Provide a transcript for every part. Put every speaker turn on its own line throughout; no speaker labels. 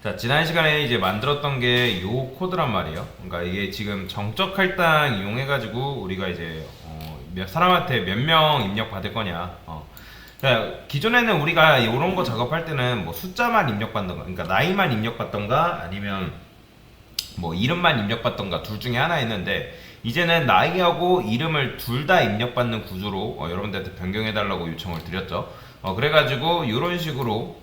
자, 지난 시간에 이제 만들었던 게 요 코드란 말이에요. 그러니까 이게 지금 정적 할당 이용해가지고 우리가 이제 몇 사람한테 몇 명 입력 받을 거냐. 자, 기존에는 우리가 이런 거 작업할 때는 뭐 숫자만 입력받던가, 그러니까 나이만 입력받던가 아니면 뭐 이름만 입력받던가 둘 중에 하나였는데 이제는 나이하고 이름을 둘 다 입력받는 구조로 여러분들한테 변경해달라고 요청을 드렸죠. 그래가지고 이런 식으로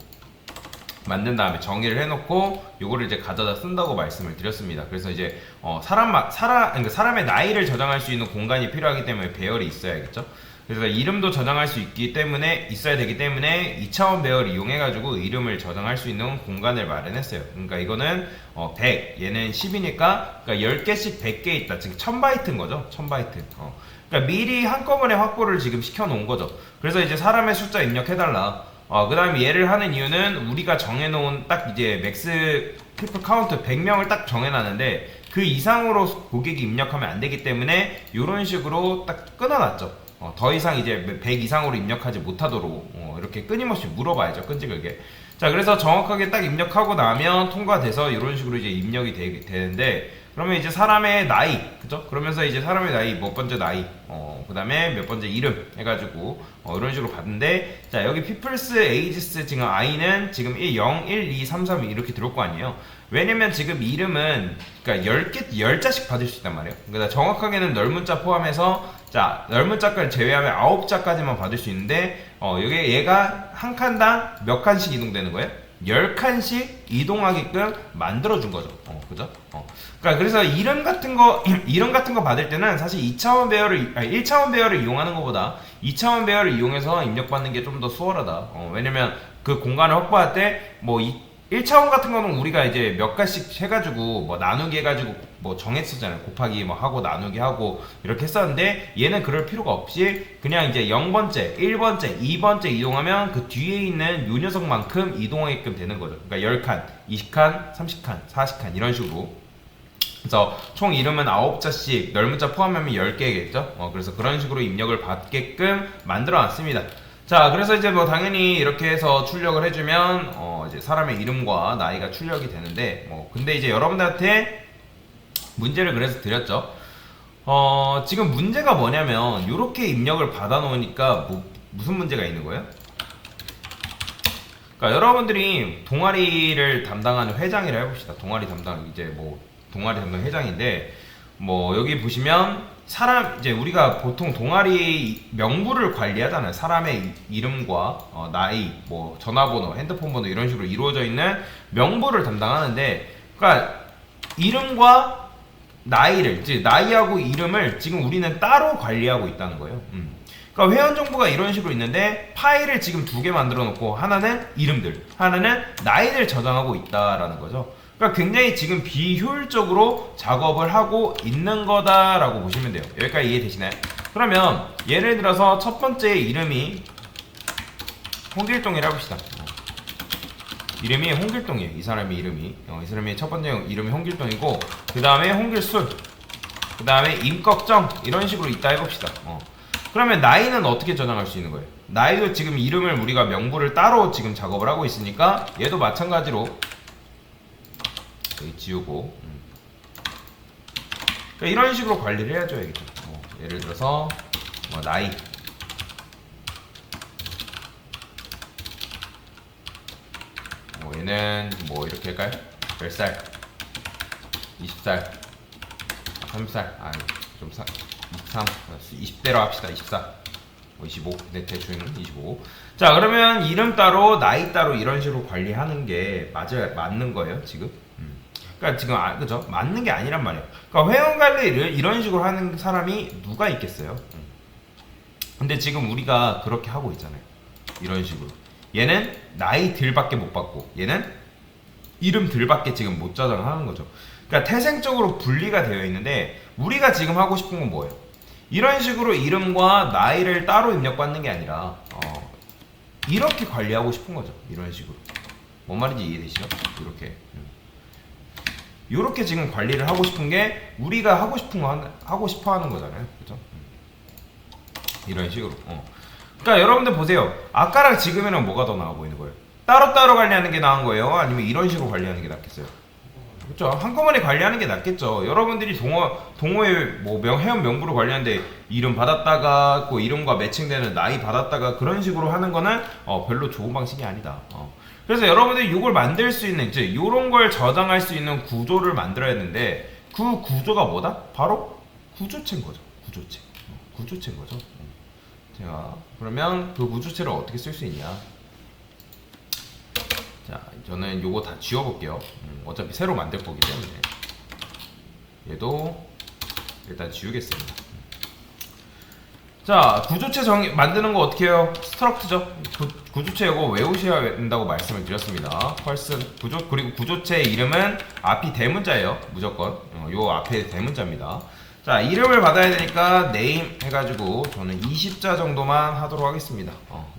만든 다음에 정의를 해놓고 요거를 이제 가져다 쓴다고 말씀을 드렸습니다. 그래서 이제 그러니까 사람의 나이를 저장할 수 있는 공간이 필요하기 때문에 배열이 있어야겠죠. 그래서 이름도 저장할 수 있기 때문에 있어야 되기 때문에 2차원 배열을 이용해 가지고 이름을 저장할 수 있는 공간을 마련했어요. 그러니까 이거는 100, 얘는 10이니까 그러니까 10개씩 100개 있다. 즉 1000바이트인 거죠. 1000바이트. 그러니까 미리 한꺼번에 확보를 지금 시켜 놓은 거죠. 그래서 이제 사람의 숫자 입력해 달라. 그 다음에 얘를 하는 이유는 우리가 정해놓은 딱 이제 맥스 피플 카운트 100명을 딱 정해놨는데 그 이상으로 고객이 입력하면 안 되기 때문에 이런 식으로 딱 끊어놨죠. 더 이상 이제 100 이상으로 입력하지 못하도록 이렇게 끊임없이 물어봐야죠. 끈질기게. 자, 그래서 정확하게 딱 입력하고 나면 통과돼서 이런 식으로 이제 입력이 되는데 그러면 이제 사람의 나이, 그죠? 그러면서 이제 사람의 나이, 몇 번째 나이, 그 다음에 몇 번째 이름 해가지고, 이런 식으로 봤는데, 자, 여기 people's ages 지금 i는 지금 0, 1, 2, 3, 4 이렇게 들어올 거 아니에요? 왜냐면 지금 이름은, 그러니까 10자씩 받을 수 있단 말이에요. 그러니까 정확하게는 넓은자 포함해서, 자, 넓은자까지 제외하면 9자까지만 받을 수 있는데, 여기 얘가 한 칸당 몇 칸씩 이동되는 거예요? 10칸씩 이동하게끔 만들어준 거죠. 그죠? 그러니까 그래서 이름 같은 거 받을 때는 사실 1차원 배열을 이용하는 것보다 2차원 배열을 이용해서 입력받는 게 좀 더 수월하다. 왜냐면 그 공간을 확보할 때, 1차원 같은 거는 우리가 이제 몇 가지씩 해가지고, 나누기 해가지고, 정했었잖아요. 곱하기 하고 나누기 하고, 이렇게 했었는데, 얘는 그럴 필요가 없이, 그냥 이제 0번째, 1번째, 2번째 이동하면 그 뒤에 있는 요 녀석만큼 이동하게끔 되는 거죠. 그러니까 10칸, 20칸, 30칸, 40칸, 이런 식으로. 그래서 총 이름은 9자씩, 넓은자 포함하면 10개겠죠? 그래서 그런 식으로 입력을 받게끔 만들어 놨습니다. 자, 그래서 이제 당연히 이렇게 해서 출력을 해주면 이제 사람의 이름과 나이가 출력이 되는데 근데 이제 여러분들한테 문제를 그래서 드렸죠. 지금 문제가 뭐냐면 이렇게 입력을 받아 놓으니까 무슨 문제가 있는 거예요? 그러니까 여러분들이 동아리를 담당하는 회장이라 해봅시다. 동아리 담당 회장인데 여기 보시면 이제 우리가 보통 동아리 명부를 관리하잖아요. 사람의 이름과 나이, 전화번호, 핸드폰 번호 이런 식으로 이루어져 있는 명부를 담당하는데, 그러니까 이름과 나이를, 즉 나이하고 이름을 지금 우리는 따로 관리하고 있다는 거예요. 그러니까 회원 정보가 이런 식으로 있는데 파일을 지금 2개 만들어 놓고 하나는 이름들, 하나는 나이를 저장하고 있다라는 거죠. 그러니까 굉장히 지금 비효율적으로 작업을 하고 있는 거다라고 보시면 돼요. 여기까지 이해되시나요? 그러면 예를 들어서 첫 번째 이름이 홍길동이라고 합시다. 이름이 홍길동이에요. 이 사람의 이름이 이 사람의 첫 번째 이름이 홍길동이고, 그 다음에 홍길술, 그 다음에 임꺽정 이런 식으로 있다 해봅시다. 그러면 나이는 어떻게 저장할 수 있는 거예요? 나이도 지금 이름을 우리가 명부를 따로 지금 작업을 하고 있으니까 얘도 마찬가지로 여기 지우고, 그러니까 이런 식으로 관리를 해줘야겠죠. 예를 들어서 나이, 얘는 이렇게 할까요? 몇 살? 20살, 30살, 23, 20대로 합시다. 24, 25, 네, 대충 25. 자, 그러면 이름 따로, 나이 따로 이런 식으로 관리하는 게 맞는 거예요, 지금? 그러니까 지금 그죠? 맞는 게 아니란 말이에요. 그러니까 회원 관리를 이런 식으로 하는 사람이 누가 있겠어요? 근데 지금 우리가 그렇게 하고 있잖아요. 이런 식으로. 얘는 나이들밖에 못 받고, 얘는 이름들밖에 지금 못 저장하는 거죠. 그러니까 태생적으로 분리가 되어 있는데 우리가 지금 하고 싶은 건 뭐예요? 이런 식으로 이름과 나이를 따로 입력받는 게 아니라 이렇게 관리하고 싶은 거죠. 이런 식으로. 뭔 말인지 이해되시죠? 이렇게 지금 관리를 하고 싶은 게 우리가 하고 싶어 하는 거잖아요. 그죠? 이런 식으로. 그러니까 여러분들 보세요. 아까랑 지금이랑 뭐가 더 나아 보이는 거예요? 따로따로 관리하는 게 나은 거예요? 아니면 이런 식으로 관리하는 게 낫겠어요? 그렇죠. 한꺼번에 관리하는 게 낫겠죠. 여러분들이 동호회 뭐 회원 명부를 관리하는데 이름 받았다가 그 이름과 매칭되는 나이 받았다가 그런 식으로 하는 거는 별로 좋은 방식이 아니다. 그래서 여러분들이 이걸 만들 수 있는 이제 이런 걸 저장할 수 있는 구조를 만들어야 되는데 그 구조가 뭐다? 바로 구조체인 거죠. 구조체. 구조체인 거죠. 제가 그러면 그 구조체를 어떻게 쓸 수 있냐? 자, 저는 요거 다 지워볼게요. 어차피 새로 만들 거기 때문에 얘도 일단 지우겠습니다. 자, 구조체 만드는 거 어떻게 해요? 스트럭트죠. 구조체 이거 외우셔야 된다고 말씀을 드렸습니다. 펄슨 구조 그리고 구조체의 이름은 앞이 대문자예요. 무조건 요 앞에 대문자입니다. 자, 이름을 받아야 되니까 name 해가지고 저는 20자 정도만 하도록 하겠습니다.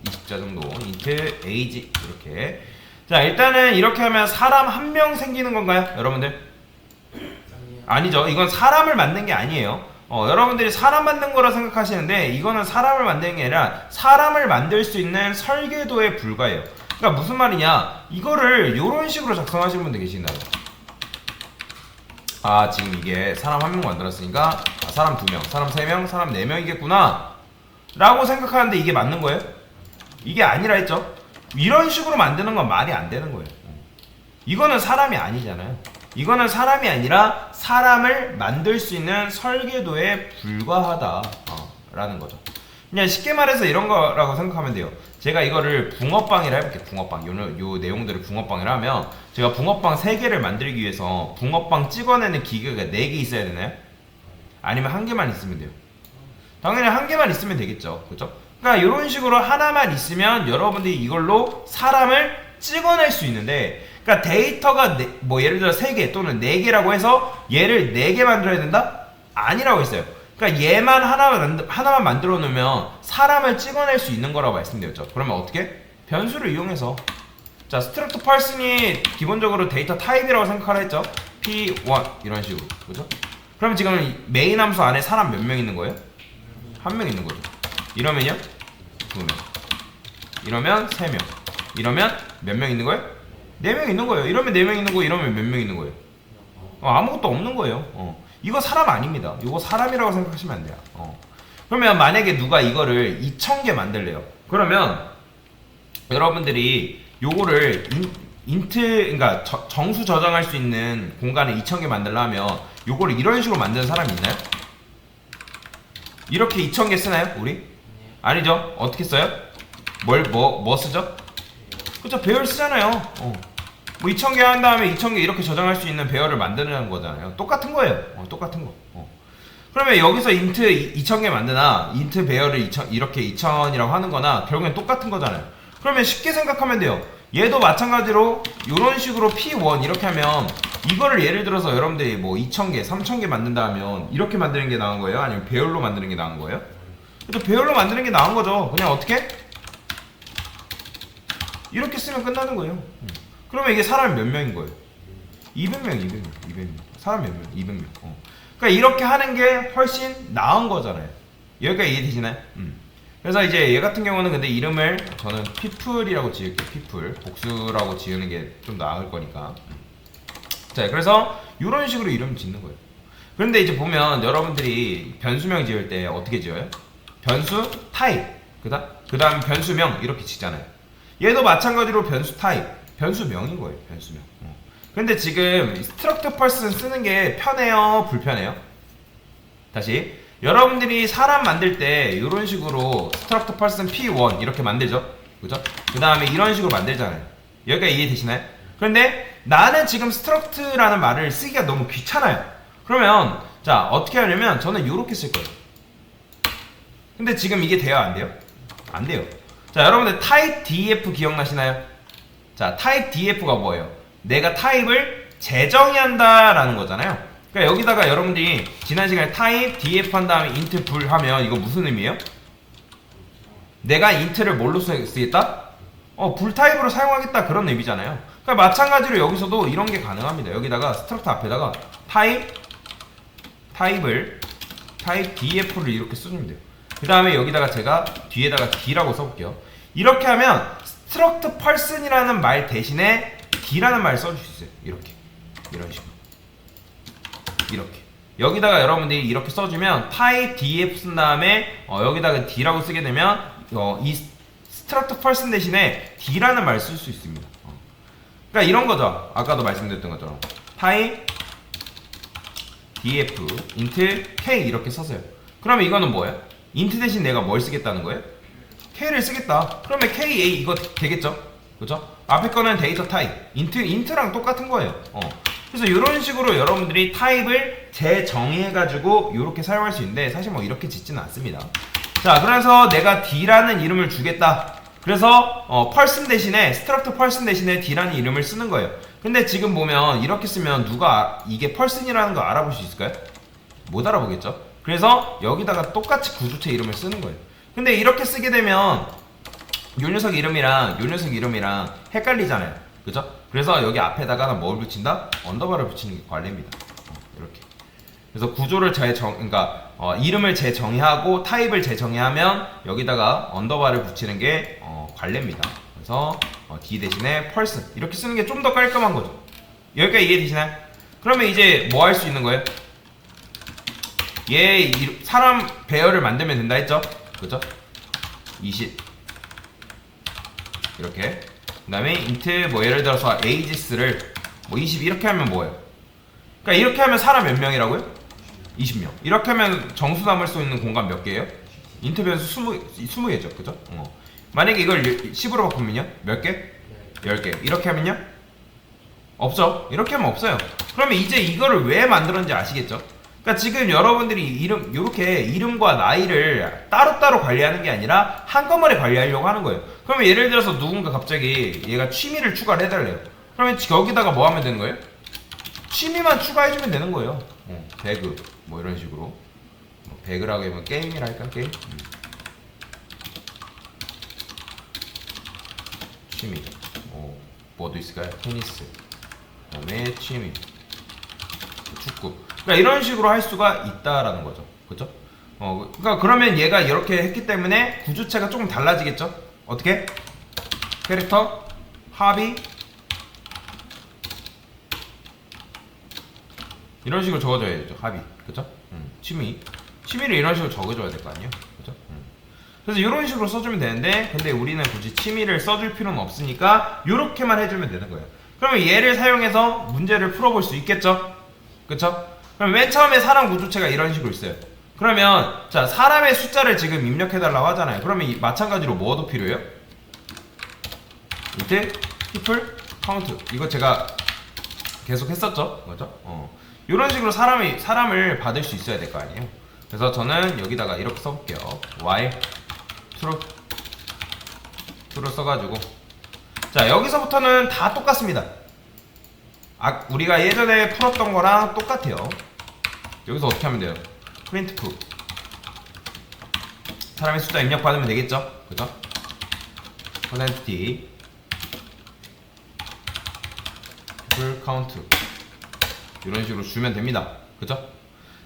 20자 정도 인트 age 이렇게. 자, 일단은 이렇게 하면 사람 한 명 생기는 건가요? 여러분들? 아니죠. 이건 사람을 만든 게 아니에요. 여러분들이 사람 만든 거라 생각하시는데 이거는 사람을 만드는 게 아니라 사람을 만들 수 있는 설계도에 불과해요. 그러니까 무슨 말이냐, 이거를 이런 식으로 작성하시는 분들 계신다고. 아, 지금 이게 사람 한 명 만들었으니까 사람 2명, 사람 3명, 사람 4명이겠구나 라고 생각하는데 이게 맞는 거예요? 이게 아니라 했죠. 이런 식으로 만드는 건 말이 안 되는 거예요. 이거는 사람이 아니잖아요. 이거는 사람이 아니라 사람을 만들 수 있는 설계도에 불과하다 라는 거죠. 그냥 쉽게 말해서 이런 거라고 생각하면 돼요. 제가 이거를 붕어빵이라 해볼게요. 붕어빵. 요 내용들을 붕어빵이라 하면 제가 붕어빵 3개를 만들기 위해서 붕어빵 찍어내는 기계가 4개 있어야 되나요? 아니면 1개만 있으면 돼요? 당연히 1개만 있으면 되겠죠. 그죠? 그러니까 이런 식으로 하나만 있으면 여러분들이 이걸로 사람을 찍어낼 수 있는데, 그러니까 데이터가 뭐 예를 들어 3개 또는 4개라고 해서 얘를 4개 만들어야 된다? 아니라고 했어요. 그러니까 얘만 하나만 만들어 놓으면 사람을 찍어낼 수 있는 거라고 말씀드렸죠. 그러면 어떻게? 변수를 이용해서. 자, 스트럭트 펄슨이 기본적으로 데이터 타입이라고 생각하라 했죠. P1 이런 식으로. 그죠? 그럼 지금 메인 함수 안에 사람 몇 명 있는 거예요? 1명 있는 거죠. 이러면요? 2명. 이러면 3명. 이러면 몇 명 있는 거예요? 4명 있는 거예요. 이러면 4명 있는 거, 이러면 몇 명 있는 거예요? 아무것도 없는 거예요. 이거 사람 아닙니다. 이거 사람이라고 생각하시면 안 돼요. 그러면 만약에 누가 이거를 2000개 만들래요. 그러면 여러분들이 요거를 그러니까 정수 저장할 수 있는 공간을 2000개 만들려면 요거를 이런 식으로 만드는 사람이 있나요? 이렇게 2000개 쓰나요? 우리? 아니죠. 어떻게 써요? 뭐 쓰죠? 그쵸, 배열 쓰잖아요. 뭐 2000개 한 다음에 2000개 이렇게 저장할 수 있는 배열을 만드는 거잖아요. 똑같은 거예요. 똑같은 거. 그러면 여기서 인트 2000개 만드나 인트 배열을 이렇게 2000이라고 하는 거나 결국엔 똑같은 거잖아요. 그러면 쉽게 생각하면 돼요. 얘도 마찬가지로 이런 식으로 P1 이렇게 하면 이거를 예를 들어서 여러분들이 뭐 2000개, 3000개 만든다 하면 이렇게 만드는 게 나은 거예요? 아니면 배열로 만드는 게 나은 거예요? 또 배열로 만드는 게 나은 거죠. 그냥 어떻게? 이렇게 쓰면 끝나는 거예요. 그러면 이게 사람이 몇 명인 거예요? 200명. 사람 몇 명? 200명. 그러니까 이렇게 하는 게 훨씬 나은 거잖아요. 여기까지 이해되시나요? 그래서 이제 얘 같은 경우는 근데 이름을 저는 people이라고 지을게요. people. 복수라고 지으는 게 좀 나을 거니까. 자, 그래서 이런 식으로 이름 짓는 거예요. 그런데 이제 보면 여러분들이 변수명 지을 때 어떻게 지어요? 변수 타입. 그 다음 변수명 이렇게 짓잖아요. 얘도 마찬가지로 변수 타입. 변수명인 거예요. 변수명. 근데 지금 스트럭처 펄슨 쓰는 게 편해요? 불편해요? 다시. 여러분들이 사람 만들 때 이런 식으로 스트럭처 펄슨 P1 이렇게 만들죠. 그죠? 그 다음에 이런 식으로 만들잖아요. 여기까지 이해되시나요? 그런데 나는 지금 스트럭트라는 말을 쓰기가 너무 귀찮아요. 그러면 자, 어떻게 하냐면 저는 이렇게 쓸 거예요. 근데 지금 이게 돼요? 안 돼요? 안 돼요. 자, 여러분들 타입 df 기억나시나요? 자, 타입 df가 뭐예요? 내가 타입을 재정의한다 라는 거잖아요. 그러니까 여기다가 여러분들이 지난 시간에 타입 df 한 다음에 int 불 하면 이거 무슨 의미예요? 내가 int를 뭘로 쓰겠다? 불 타입으로 사용하겠다 그런 의미잖아요. 그러니까 마찬가지로 여기서도 이런 게 가능합니다. 여기다가 스트럭트 앞에다가 타입 df를 이렇게 써주면 돼요. 그 다음에 여기다가 제가 뒤에다가 d라고 써볼게요. 이렇게 하면 struct person이라는 말 대신에 D라는 말을 써줄 수 있어요. 이렇게. 이런 식으로. 이렇게. 여기다가 여러분들이 이렇게 써주면 type df 쓴 다음에 여기다가 D라고 쓰게 되면 이 struct person 대신에 D라는 말을 쓸 수 있습니다. 그러니까 이런 거죠. 아까도 말씀드렸던 것처럼 type df int k 이렇게 썼어요. 그러면 이거는 뭐예요? int 대신 내가 뭘 쓰겠다는 거예요? k를 쓰겠다. 그러면 ka 이거 되겠죠? 그죠? 앞에 거는 데이터 타입 int랑 똑같은 거예요. 그래서 이런 식으로 여러분들이 타입을 재정의해가지고 이렇게 사용할 수 있는데 사실 뭐 이렇게 짓지는 않습니다. 자, 그래서 내가 D라는 이름을 주겠다. 그래서 person 대신에 struct person 대신에 D라는 이름을 쓰는 거예요. 근데 지금 보면 이렇게 쓰면 누가 이게 person이라는 거 알아볼 수 있을까요? 못 알아보겠죠. 그래서 여기다가 똑같이 구조체 이름을 쓰는 거예요. 근데 이렇게 쓰게 되면 요 녀석 이름이랑 요 녀석 이름이랑 헷갈리잖아요. 그죠? 그래서 여기 앞에다가 뭘 붙인다? 언더바를 붙이는 게 관례입니다. 이렇게. 그래서 구조를 그러니까 이름을 재정의하고 타입을 재정의하면 여기다가 언더바를 붙이는 게 관례입니다. 그래서 D 대신에 person 이렇게 쓰는 게 좀 더 깔끔한 거죠. 여기까지 이해되시나요? 그러면 이제 뭐 할 수 있는 거예요? 얘 사람 배열을 만들면 된다 했죠? 그죠? 20 이렇게. 그 다음에 int 뭐 예를 들어서 ages를 뭐 20 이렇게 하면 뭐예요? 그러니까 이렇게 하면 사람 몇 명이라고요? 20명. 이렇게 하면 정수 담을 수 있는 공간 몇 개예요? int 변수 20개죠. 그죠? 만약에 이걸 10으로 바꾸면요? 몇 개? 10개. 이렇게 하면요? 없죠? 이렇게 하면 없어요. 그러면 이제 이거를 왜 만들었는지 아시겠죠? 그러니까 지금 여러분들이 요렇게 이름과 나이를 따로따로 관리하는 게 아니라 한꺼번에 관리하려고 하는 거예요. 그러면 예를 들어서 누군가 갑자기 얘가 취미를 추가를 해달래요. 그러면 여기다가 뭐 하면 되는 거예요? 취미만 추가해주면 되는 거예요. 배그 뭐 이런 식으로. 배그라고 하면 게임이라 할까? 게임? 취미 뭐도 있을까요? 테니스, 그 다음에 취미, 축구. 그러니까 이런 식으로 할 수가 있다라는 거죠. 그죠? 그러니까 그러면 얘가 이렇게 했기 때문에 구조체가 조금 달라지겠죠? 어떻게? 캐릭터, 합의 이런 식으로 적어줘야죠. 합의. 그죠? 취미를 이런 식으로 적어줘야 될 거 아니에요? 그죠? 그래서 이런 식으로 써주면 되는데 근데 우리는 굳이 취미를 써줄 필요는 없으니까 이렇게만 해주면 되는 거예요. 그러면 얘를 사용해서 문제를 풀어볼 수 있겠죠? 그쵸? 그럼 맨 처음에 사람 구조체가 이런 식으로 있어요. 그러면 자 사람의 숫자를 지금 입력해달라고 하잖아요. 그러면 마찬가지로 뭐도 필요해요? 이때 people count 이거 제가 계속 했었죠? 그죠? 이런 식으로 사람을 받을 수 있어야 될 거 아니에요. 그래서 저는 여기다가 이렇게 써볼게요. while true를 써가지고 자 여기서부터는 다 똑같습니다. 우리가 예전에 풀었던 거랑 똑같아요. 여기서 어떻게 하면 돼요? printf 사람의 숫자 입력받으면 되겠죠? 그죠? %t people count 이런 식으로 주면 됩니다. 그죠?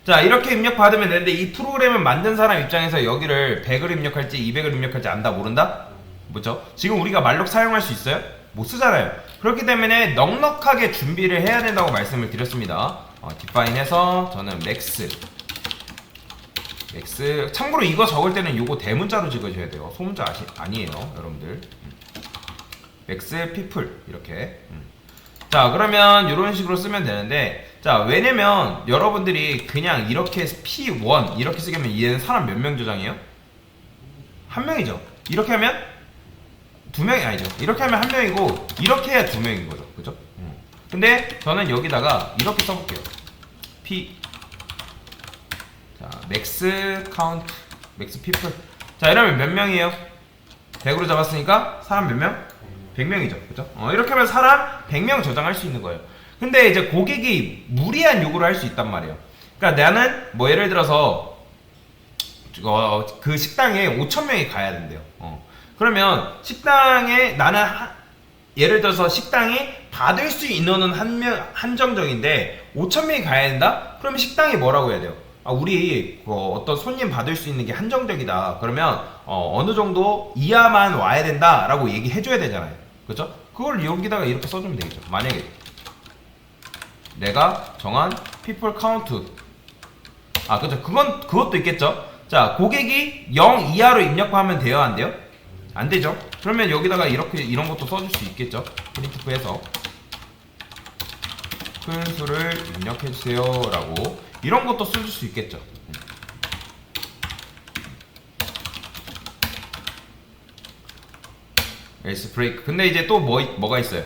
자 이렇게 입력받으면 되는데 이 프로그램을 만든 사람 입장에서 여기를 100을 입력할지 200을 입력할지 안다 모른다? 뭐죠? 지금 우리가 말록 사용할 수 있어요? 못 쓰잖아요. 그렇기 때문에 넉넉하게 준비를 해야 된다고 말씀을 드렸습니다. define해서 저는 max 참고로 이거 적을 때는 요거 대문자로 적으셔야 돼요. 소문자 아니에요 여러분들. max people 이렇게 자 그러면 이런 식으로 쓰면 되는데 자 왜냐면 여러분들이 그냥 이렇게 P1 이렇게 쓰게 하면 얘는 사람 몇 명 저장이에요? 한 명이죠. 이렇게 하면 두 명이 아니죠. 이렇게 하면 한 명이고 이렇게 해야 두 명인 거죠. 그죠? 근데 저는 여기다가 이렇게 써볼게요. P 자 max count max people 자 이러면 몇 명이에요? 100으로 잡았으니까 사람 몇 명? 100명이죠. 그죠? 이렇게 하면 사람 100명 저장할 수 있는 거예요. 근데 이제 고객이 무리한 요구를 할 수 있단 말이에요. 그러니까 나는 뭐 예를 들어서 그 식당에 5,000명이 가야 된대요. 그러면 식당에 나는 예를 들어서 식당이 받을 수 인원은 한정적인데 5,000명이 가야 된다? 그러면 식당이 뭐라고 해야 돼요? 우리 어떤 손님 받을 수 있는 게 한정적이다. 그러면 어느 정도 이하만 와야 된다라고 얘기해줘야 되잖아요. 그죠? 그걸 여기다가 이렇게 써주면 되겠죠. 만약에 내가 정한 people count, 그죠? 그것도 있겠죠. 자, 고객이 0 이하로 입력하면 돼요, 안 돼요? 안 되죠. 그러면 여기다가 이런 것도 써줄 수 있겠죠. printf에서 큰 수를 입력해주세요 라고 이런 것도 써줄 수 있겠죠. else break. 근데 이제 또 뭐가 있어요?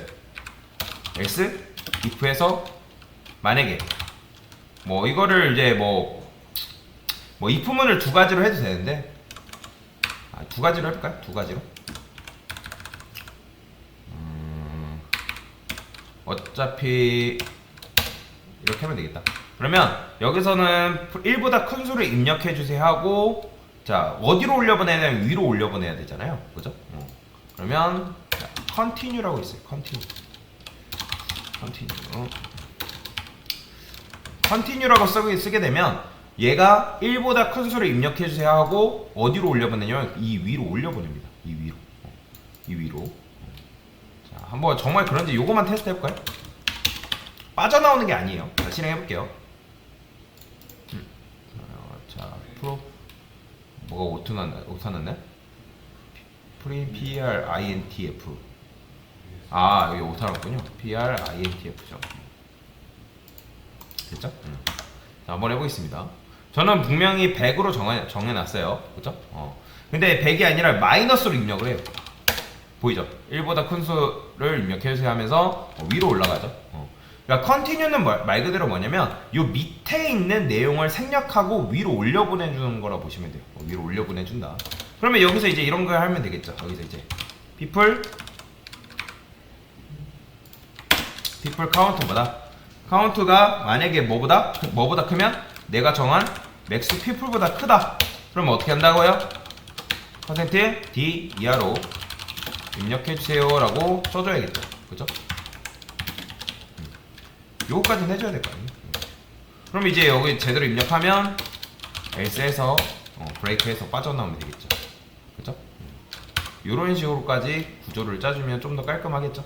else if에서 만약에 이거를 이제 if문을 두 가지로 해도 되는데, 두 가지로 해볼까요? 두 가지로. 어차피 이렇게 하면 되겠다. 그러면 여기서는 1보다 큰 수를 입력해주세요 하고, 자, 어디로 올려보내냐면 위로 올려보내야 되잖아요. 그죠? 그러면 자, continue라고 있어요. continue라고 쓰게 되면 얘가 1보다 큰 수를 입력해주세요 하고 어디로 올려보내냐면 이 위로 올려보냅니다. 이 위로. 자, 한번 정말 그런지 요거만 테스트 해볼까요? 빠져나오는 게 아니에요. 자, 실행해볼게요. 자, 프로 뭐가 오타 났네? printf. 여기 오타 났군요. printf죠. 됐죠? 자, 한번 해보겠습니다. 저는 분명히 100으로 정해놨어요. 그죠? 근데 100이 아니라 마이너스로 입력을 해요. 보이죠? 1보다 큰 수를 입력해주세요 하면서 위로 올라가죠. 그러니까 continue는 말 그대로 뭐냐면 요 밑에 있는 내용을 생략하고 위로 올려보내주는 거라 보시면 돼요. 위로 올려보내준다. 그러면 여기서 이제 이런 걸 하면 되겠죠. 여기서 이제 people count보다 카운트가 만약에 뭐보다 크면 내가 정한 max people보다 크다. 그러면 어떻게 한다고요? %d 이하로 입력해주세요 라고 써줘야겠죠. 그죠? 요거까지는 해줘야 될 거 아니에요. 그럼 이제 여기 제대로 입력하면 else에서 break에서 빠져나오면 되겠죠. 그죠? 요런 식으로까지 구조를 짜주면 좀 더 깔끔하겠죠.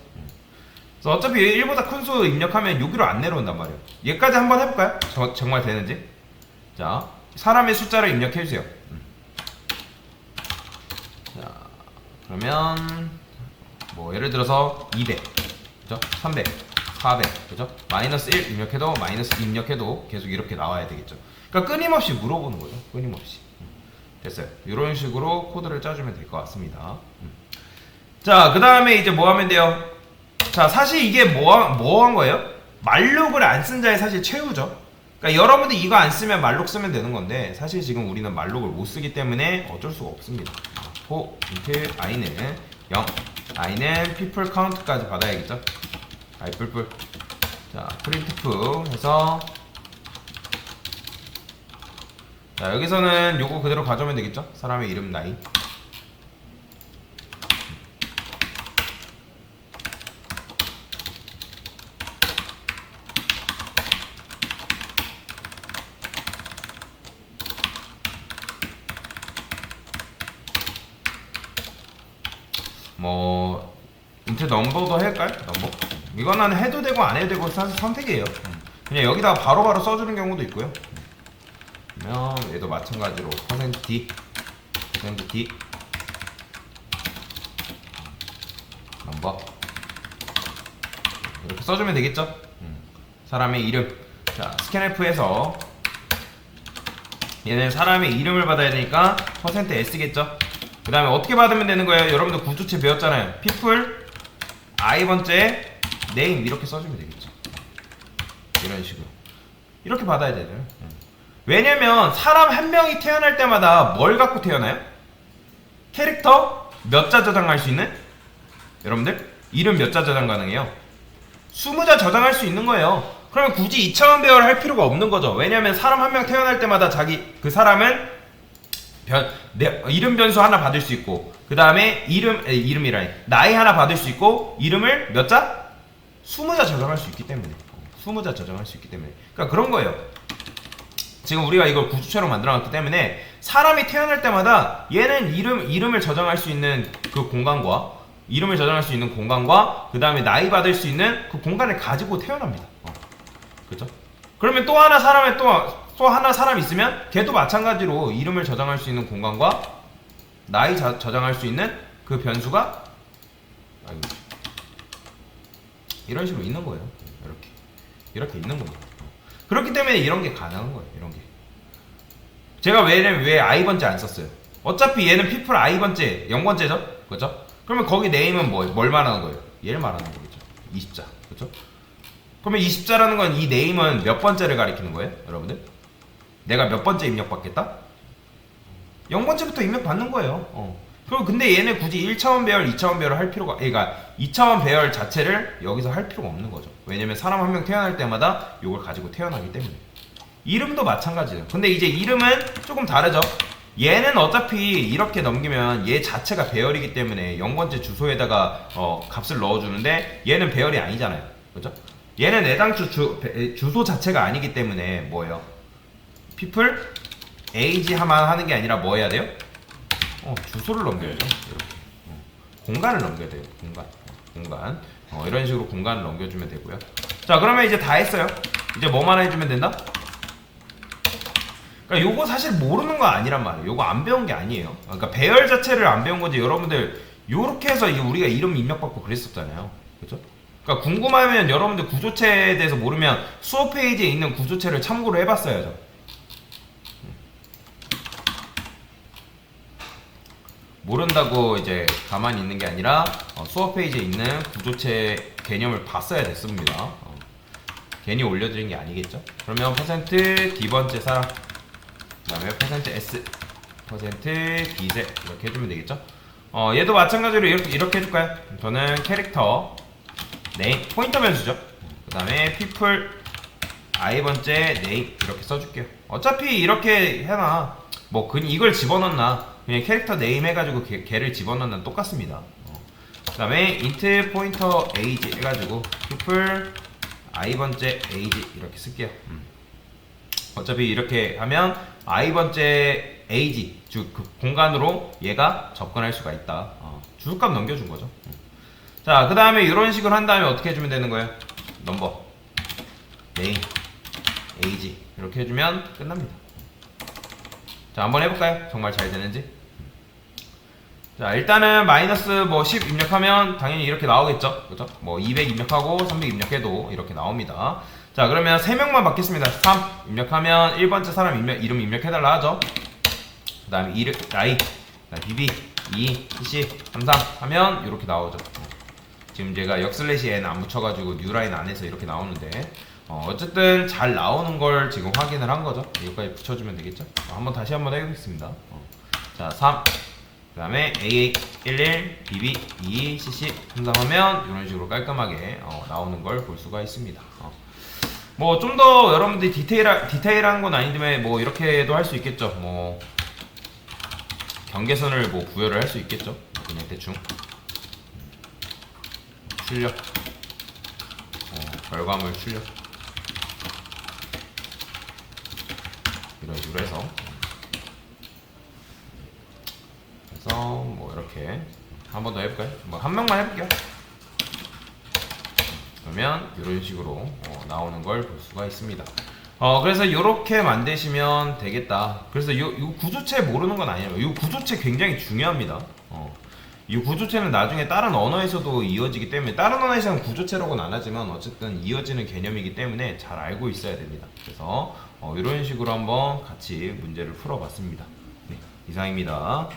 그래서 어차피 1보다 큰 수 입력하면 여기로 안 내려온단 말이에요. 얘까지 한번 해볼까요? 정말 되는지. 자, 사람의 숫자를 입력해주세요. 자, 그러면 예를 들어서 200, 그죠? 300, 400, 그죠? 마이너스 1 입력해도 마이너스 2 입력해도 계속 이렇게 나와야 되겠죠. 그러니까 끊임없이 물어보는 거죠. 끊임없이. 됐어요. 이런 식으로 코드를 짜주면 될 것 같습니다. 자, 그 다음에 이제 뭐 하면 돼요? 자, 사실 이게 뭐 한 거예요? 말록을 안 쓴 자의 사실 최후죠. 그러니까 여러분들 이거 안 쓰면 말록 쓰면 되는 건데, 사실 지금 우리는 말록을 못 쓰기 때문에 어쩔 수가 없습니다. int i는 0, i는 people count까지 받아야겠죠. i 뿔뿔. 자, printf 해서, 자, 여기서는 요거 그대로 가져오면 되겠죠. 사람의 이름 나이. int 넘버도 할까요? 넘버? 이거는 해도 되고 안 해도 되고 사실 선택이에요. 그냥 여기다가 바로바로 써주는 경우도 있고요. 그러면 얘도 마찬가지로 %d 넘버 이렇게 써주면 되겠죠? 사람의 이름. 자, scanf에서 얘는 사람의 이름을 받아야 되니까 %s겠죠? 그 다음에 어떻게 받으면 되는 거예요? 여러분들 구조체 배웠잖아요. people i번째 name 이렇게 써주면 되겠죠. 이런 식으로 이렇게 받아야 되잖아요. 왜냐면 사람 한 명이 태어날 때마다 뭘 갖고 태어나요? 캐릭터 몇 자 저장할 수 있는? 여러분들 이름 몇 자 저장 가능해요? 20자 저장할 수 있는 거예요. 그러면 굳이 2차원 배열을 할 필요가 없는 거죠. 왜냐면 사람 한 명 태어날 때마다 그 사람은 이름 변수 하나 받을 수 있고, 그 다음에 이름이라니 나이 하나 받을 수 있고, 이름을 몇 자? 20자 저장할 수 있기 때문에. 20자 저장할 수 있기 때문에. 그러니까 그런 거예요. 지금 우리가 이걸 구주체로 만들어놨기 때문에 사람이 태어날 때마다 얘는 이름을 저장할 수 있는 그 공간과 그 다음에 나이 받을 수 있는 그 공간을 가지고 태어납니다. 그죠? 그러면 또 하나 사람 있으면 걔도 마찬가지로 이름을 저장할 수 있는 공간과 나이 저장할 수 있는 그 변수가 이런 식으로 있는 거예요. 이렇게 있는 거예요. 그렇기 때문에 이런 게 가능한 거예요. 이런 게. 제가 왜 i번째 안 썼어요? 어차피 얘는 people i번째 0번째죠? 그죠? 그러면 거기 네임은 뭘 말하는 거예요? 얘를 말하는 거겠죠. 20자. 그죠? 그러면 20자라는 건 이 네임은 몇 번째를 가리키는 거예요? 여러분들? 내가 몇 번째 입력받겠다? 0번째부터 입력받는 거예요. 그리고 근데 얘는 굳이 1차원 배열, 2차원 배열을 할 필요가, 그러니까 2차원 배열 자체를 여기서 할 필요가 없는 거죠. 왜냐면 사람 한 명 태어날 때마다 이걸 가지고 태어나기 때문에. 이름도 마찬가지예요. 근데 이제 이름은 조금 다르죠. 얘는 어차피 이렇게 넘기면 얘 자체가 배열이기 때문에 0번째 주소에다가 값을 넣어주는데 얘는 배열이 아니잖아요. 그죠? 얘는 애당초 주소 자체가 아니기 때문에 뭐예요? people age만 하는 게 아니라 뭐 해야 돼요? 주소를 넘겨야죠. 이렇게. 공간을 넘겨야 돼요. 공간. 이런 식으로 공간을 넘겨주면 되고요. 자, 그러면 이제 다 했어요. 이제 뭐만 해주면 된다? 그러니까 요거 사실 모르는 거 아니란 말이에요. 요거 안 배운 게 아니에요. 그러니까 배열 자체를 안 배운 거지. 여러분들 요렇게 해서 우리가 이름 입력받고 그랬었잖아요. 그죠? 그러니까 궁금하면 여러분들 구조체에 대해서 모르면 수업 페이지에 있는 구조체를 참고로 해봤어야죠. 모른다고 이제 가만히 있는 게 아니라 수업 페이지에 있는 구조체 개념을 봤어야 됐습니다. 괜히 올려드린 게 아니겠죠? 그러면 %D번째 사람, 그 다음에 %S, %B제 이렇게 해주면 되겠죠? 얘도 마찬가지로 이렇게 해줄까요? 저는 캐릭터 네임, 포인터 변수죠? 그 다음에 people i번째 네임 이렇게 써줄게요. 어차피 이렇게 해놔. 이걸 집어넣나 그냥 캐릭터 네임 해가지고 걔를 집어넣는 똑같습니다. 그 다음에 int 포인터 age 해가지고 people i번째 age 이렇게 쓸게요. 어차피 이렇게 하면 i번째 age 그 공간으로 얘가 접근할 수가 있다. 주소값 넘겨준 거죠. 자, 그 다음에 이런 식으로 한 다음에 어떻게 해주면 되는 거예요? 넘버 name age 이렇게 해주면 끝납니다. 자, 한번 해볼까요? 정말 잘 되는지. 자, 일단은 마이너스 10 입력하면 당연히 이렇게 나오겠죠. 그죠? 200 입력하고 300 입력해도 이렇게 나옵니다. 자, 그러면 3명만 받겠습니다. 3 입력하면 1번째 사람 이름 입력해달라 하죠. 그 다음에 나이, BB, 2, CC, 33 하면 이렇게 나오죠. 지금 제가 n 안 붙여가지고 뉴라인 안에서 이렇게 나오는데 어쨌든 잘 나오는 걸 지금 확인을 한 거죠. 여기까지 붙여주면 되겠죠. 다시 한번 해보겠습니다. 자, 3 그 다음에 AA11 BB 22 CC 33 하면 이런 식으로 깔끔하게 나오는 걸 볼 수가 있습니다. 좀 더 여러분들이 디테일한 건 아닌데 이렇게도 할 수 있겠죠. 경계선을 구별을 할 수 있겠죠. 그냥 대충 출력 결과물 출력 이런 식으로 해서 이렇게 한 번 더 해볼까요? 한 명만 해볼게요. 그러면 이런 식으로 나오는 걸 볼 수가 있습니다. 그래서 이렇게 만드시면 되겠다. 그래서 이 구조체 모르는 건 아니에요. 이 구조체 굉장히 중요합니다. 이 구조체는 나중에 다른 언어에서도 이어지기 때문에 다른 언어에서는 구조체라고는 안 하지만 어쨌든 이어지는 개념이기 때문에 잘 알고 있어야 됩니다. 그래서 이런 식으로 한번 같이 문제를 풀어봤습니다. 네, 이상입니다.